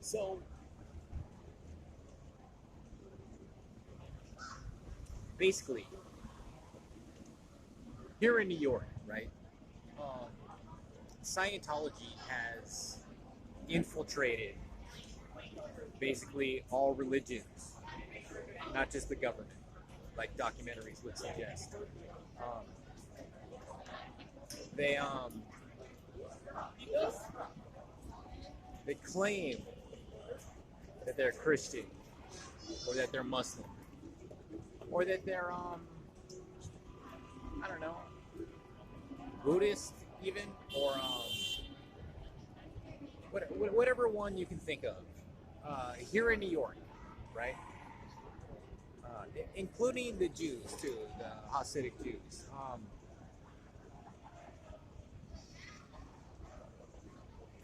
So basically, here in New York, right? Um, Scientology has infiltrated basically all religions, not just the government, like documentaries would suggest. Um, they they claim that they're Christian or that they're Muslim or that they're I don't know, Buddhist even, or whatever one you can think of. Here in New York, right? Including the Jews too, the Hasidic Jews.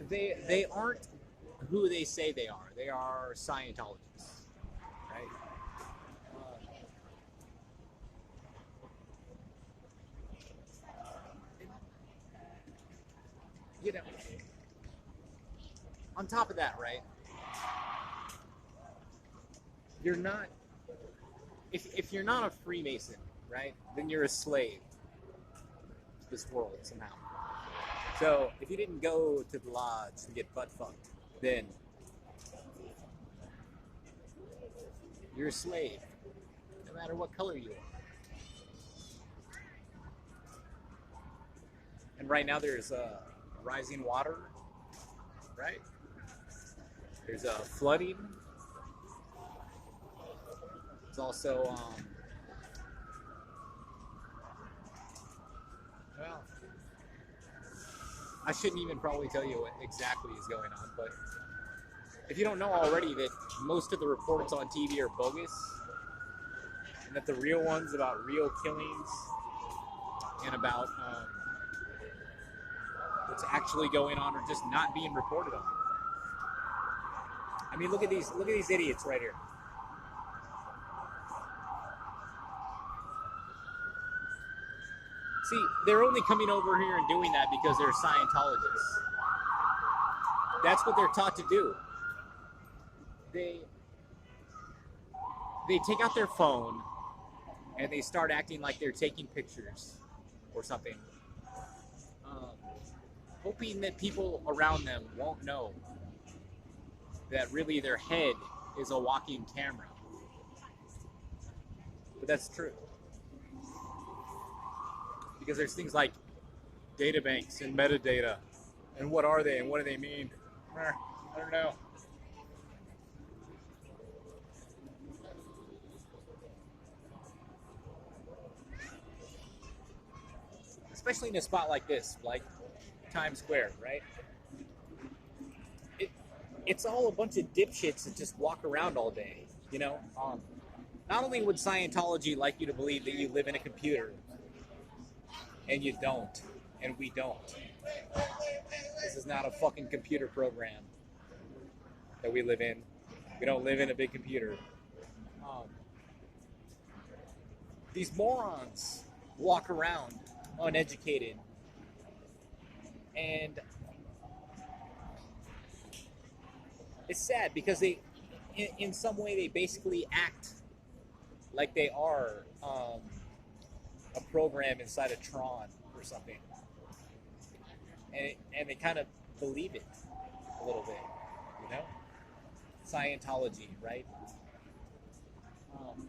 They aren't who they say they are. They are Scientologists, right? You know, on top of that, right? You're not if you're not a Freemason, right? Then you're a slave to this world somehow. So if you didn't go to the lodge and get butt fucked, then you're a slave, no matter what color you are. And right now there's rising water, right? There's flooding. It's also well, I shouldn't even probably tell you what exactly is going on, but if you don't know already that most of the reports on TV are bogus, and that the real ones about real killings and about what's actually going on are just not being reported on. I mean, look at these idiots right here. See, they're only coming over here and doing that because they're Scientologists. That's what they're taught to do. They they take out their phone and they start acting like they're taking pictures or something, um, hoping that people around them won't know that really their head is a walking camera. But that's true because there's things like data banks and metadata, and what are they and what do they mean? I don't know. Especially in a spot like this, like Times Square, right? It, it's all a bunch of dipshits that just walk around all day, you know? Not only would Scientology like you to believe that you live in a computer, and you don't, and we don't. This is not a fucking computer program that we live in. We don't live in a big computer. Um, these morons walk around uneducated, and it's sad because in some way, they basically act like they are a program inside of Tron or something, and they kind of believe it a little bit, you know. Scientology, right? Um,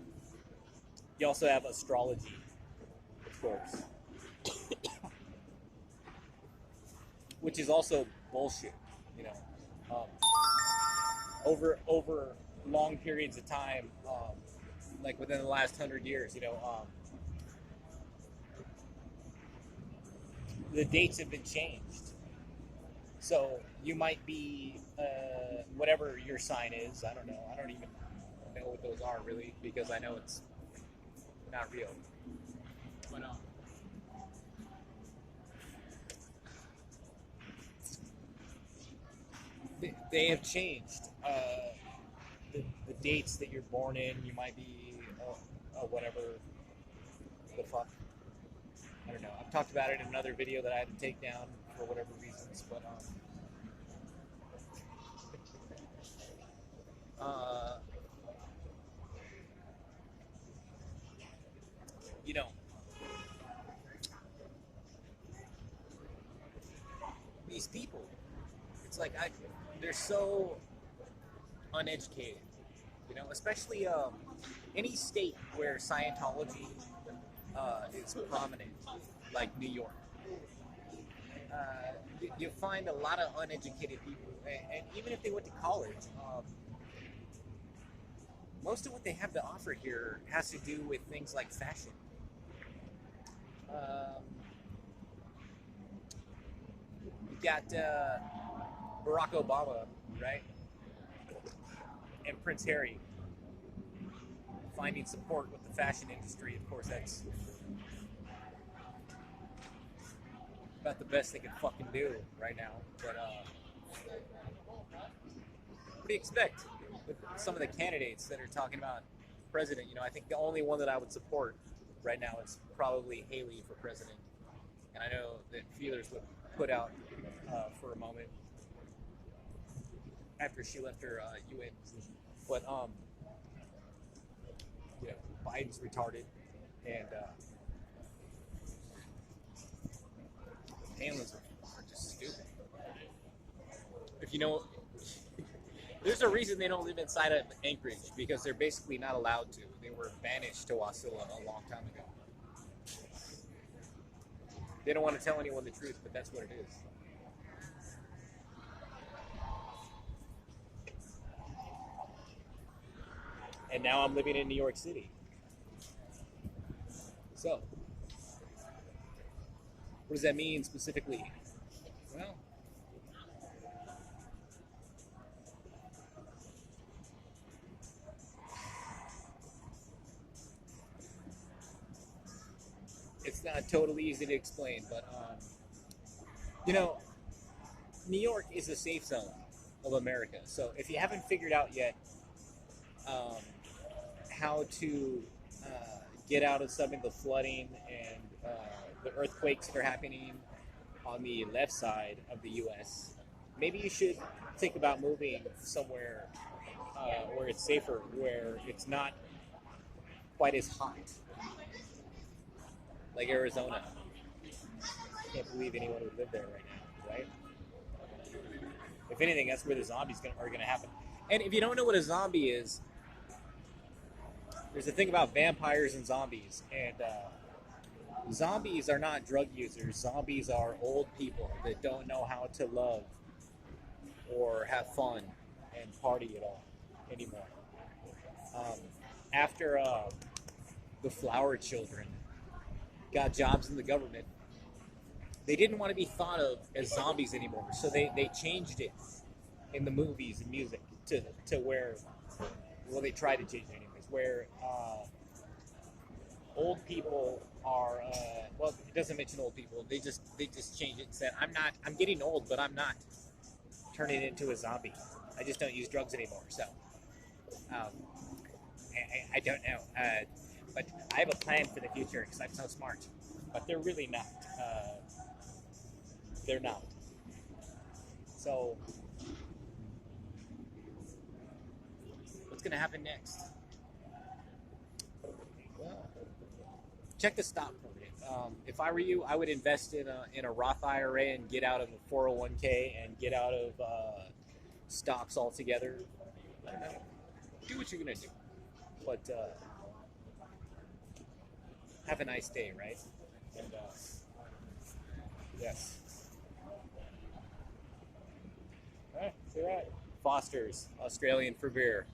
you also have astrology, of course, which is also bullshit, you know. Over long periods of time, like within the last 100 years, you know, the dates have been changed. So you might be whatever your sign is. I don't know. I don't even know what those are really because I know it's not real. But they have changed the dates that you're born in. You might be whatever the fuck. I don't know. I've talked about it in another video that I had to take down for whatever reasons, but Uh, you know, these people, it's like they're so uneducated. Especially any state where Scientology is prominent, like New York. You find a lot of uneducated people, and even if they went to college, most of what they have to offer here has to do with things like fashion. Um, you got Barack Obama, right, and Prince Harry finding support with the fashion industry. Of course, that's about the best they can fucking do right now. But what do you expect with some of the candidates that are talking about president? I think the only one that I would support right now is probably Haley for president. And I know that feelers would put out for a moment after she left her UN position. But Biden's retarded, and Palin's are just stupid. If you know, there's a reason they don't live inside of Anchorage, because they're basically not allowed to. They were banished to Wasilla a long time ago. They don't want to tell anyone the truth, but that's what it is. And now I'm living in New York City. So, what does that mean specifically? Well, it's not totally easy to explain, but you know, New York is a safe zone of America. So if you haven't figured out yet um, how to get out of some of the flooding and the earthquakes that are happening on the left side of the U.S., maybe you should think about moving somewhere where it's safer, where it's not quite as hot, like Arizona. I can't believe anyone would live there right now, right? If anything, that's where the zombies are going to happen. And if you don't know what a zombie is, there's a thing about vampires and zombies, and zombies are not drug users. Zombies are old people that don't know how to love or have fun and party at all anymore. Um, after the Flower Children got jobs in the government, they didn't want to be thought of as zombies anymore, so they changed it in the movies and music to where, well, they tried to change it anyways, where old people are well, it doesn't mention old people. They just changed it and said, I'm getting old, but I'm not turning into a zombie. I just don't use drugs anymore. So um, I don't know, but I have a plan for the future because I'm so smart. But they're really not. They're not. So what's going to happen next? Well, check the stock market. If I were you, I would invest in a Roth IRA and get out of a 401k and get out of stocks altogether. I don't know. Do what you're gonna do, but have a nice day, right? And yes. All right, see you right. Foster's Australian for beer.